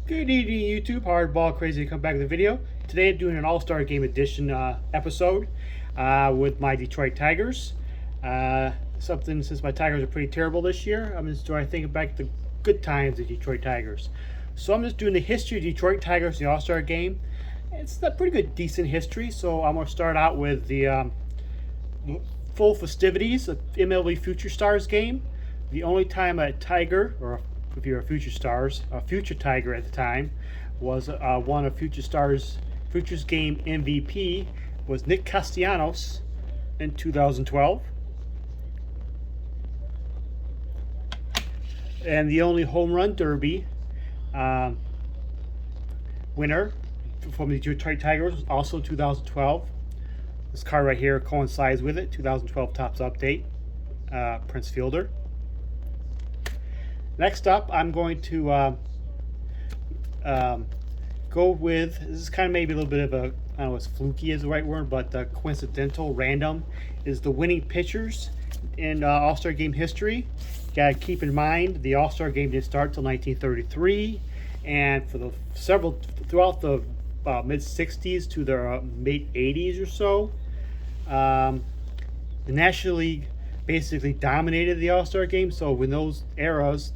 Good evening, YouTube. Hardball Crazy to come back with a video. Today I'm doing an All-Star Game Edition episode with my Detroit Tigers. Something since my Tigers are pretty terrible this year, I'm just trying to think back the good times of Detroit Tigers. So I'm just doing the history of Detroit Tigers, the All-Star Game. It's a pretty good, decent history. So I'm going to start out with the full festivities of MLB Future Stars game. The only time a Tiger, or if you're a future Tiger at the time, was one of Futures Game MVP was Nick Castellanos in 2012. And the only home run derby winner from the Detroit Tigers was also 2012. This card right here coincides with it. 2012 Topps Update, Prince Fielder. Next up, I'm going to go with, this is kind of maybe a little bit of a, I don't know if fluky is the right word, but coincidental, random, is the winning pitchers in All-Star Game history. You gotta keep in mind, the All-Star Game didn't start until 1933, and for throughout the mid-60s to the mid-80s or so, the National League basically dominated the All-Star Game. So when those eras,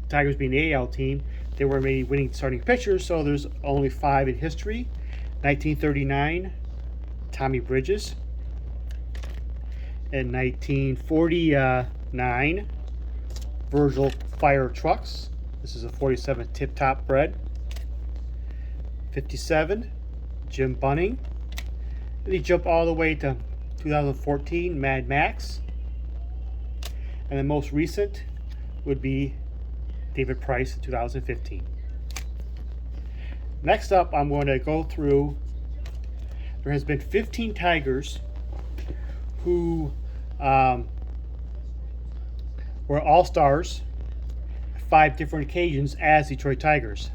Tigers being the AL team, they were maybe winning starting pitchers, so there's only 5 in history. 1939, Tommy Bridges. In 1949, Virgil Fire Trucks. This is a 47 Tip Top Bread. 57, Jim Bunning. Then you jump all the way to 2014, Mad Max. And the most recent would be David Price in 2015. Next up, I'm going to go through, there has been 15 Tigers who were All-Stars 5 different occasions as Detroit Tigers.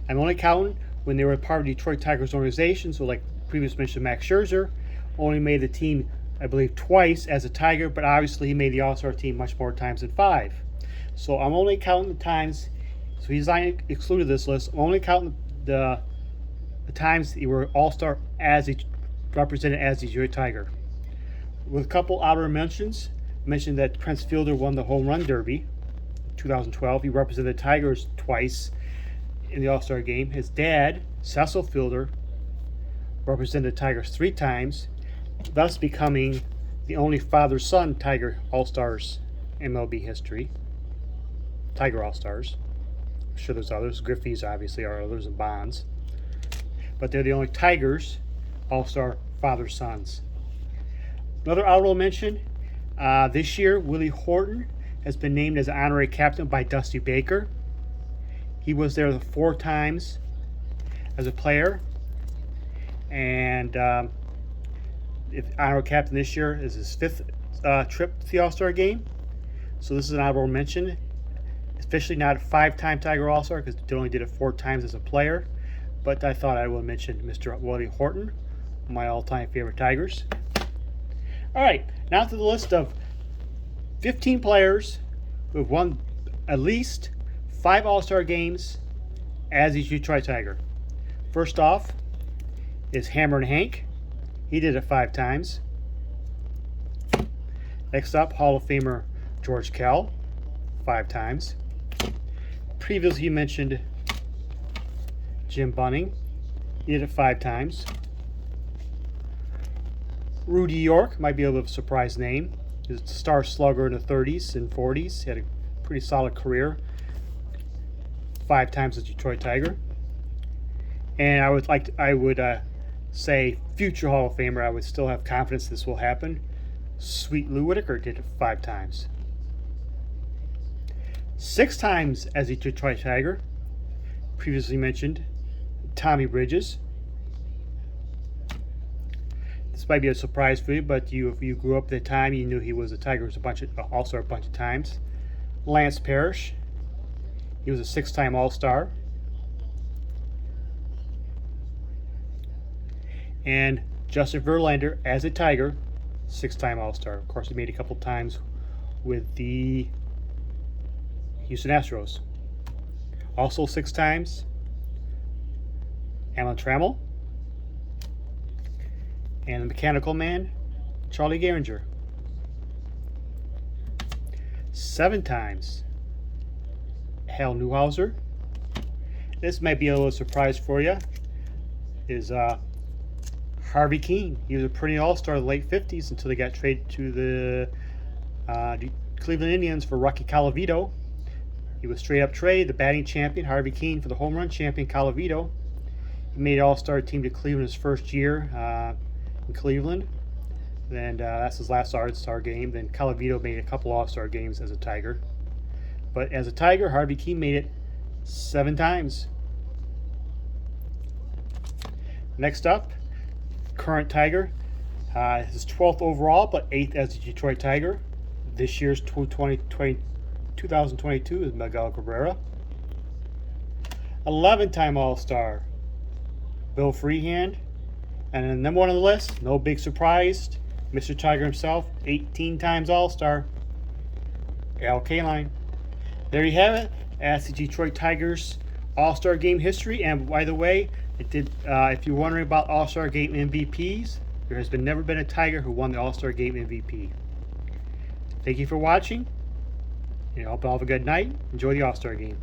I'm only counting when they were part of Detroit Tigers organization, so like previous mentioned Max Scherzer only made the team, I believe, twice as a Tiger, but obviously he made the All-Star team much more times than 5. So I'm only counting the times, so he's not excluded this list. I'm only counting the times he were All-Star as he represented as the Detroit Tiger. With a couple honorable mentions, I mentioned that Prince Fielder won the Home Run Derby in 2012. He represented the Tigers twice in the All-Star game. His dad, Cecil Fielder, represented the Tigers 3 times, thus becoming the only father-son Tiger All-Stars in MLB history. Tiger All-Stars. I'm sure there's others. Griffey's obviously are others, and Bonds. But they're the only Tigers All-Star father-sons. Another honorable mention, this year Willie Horton has been named as an honorary captain by Dusty Baker. He was there 4 times as a player. And if honorary captain this year is his 5th trip to the All-Star game. So this is an honorable mention. Officially not a 5-time Tiger All-Star because they only did it 4 times as a player. But I thought I would mention Mr. Willie Horton, my all-time favorite Tigers. All right, now to the list of 15 players who have won at least 5 All-Star games as a Detroit Tiger. First off is Hammerin' Hank. He did it 5 times. Next up, Hall of Famer George Kell, 5 times. Previously, you mentioned Jim Bunning. He did it 5 times. Rudy York might be a little surprise name. He was a star slugger in the 30s and 40s. He had a pretty solid career. 5 times as Detroit Tiger. And I would say future Hall of Famer, I would still have confidence this will happen. Sweet Lou Whitaker did it 5 times. 6 times as a Detroit Tiger. Previously mentioned Tommy Bridges. This might be a surprise for you, but if you grew up at the time, you knew he was a Tiger. Also a bunch of times. Lance Parrish. He was a 6-time All-Star. And Justin Verlander as a Tiger, 6-time All-Star. Of course, he made a couple times with the Houston Astros. Also 6 times, Alan Trammell. And the Mechanical Man, Charlie Gehringer. 7 times, Hal Newhouser. This might be a little surprise for you. Is Harvey Kuenn. He was a perennial All-Star in the late 50s until they got traded to the Cleveland Indians for Rocky Colavito. He was straight up trade, the batting champion, Harvey Kuenn, for the home run champion, Colavito. He made an All-Star team to Cleveland his first year in Cleveland. And that's his last All-Star game. Then Colavito made a couple All-Star games as a Tiger. But as a Tiger, Harvey Kuenn made it 7 times. Next up, current Tiger. His 12th overall, but 8th as a Detroit Tiger. This year's 2022 is Miguel Cabrera. 11-time All-Star, Bill Freehand. And then number 1 on the list, no big surprise, Mr. Tiger himself, 18 times All-Star, Al Kaline. There you have it. That's the Detroit Tigers All-Star Game history. And by the way, if you're wondering about All-Star Game MVPs, there has never been a Tiger who won the All-Star Game MVP. Thank you for watching. I hope you all have a good night. Enjoy the All-Star Game.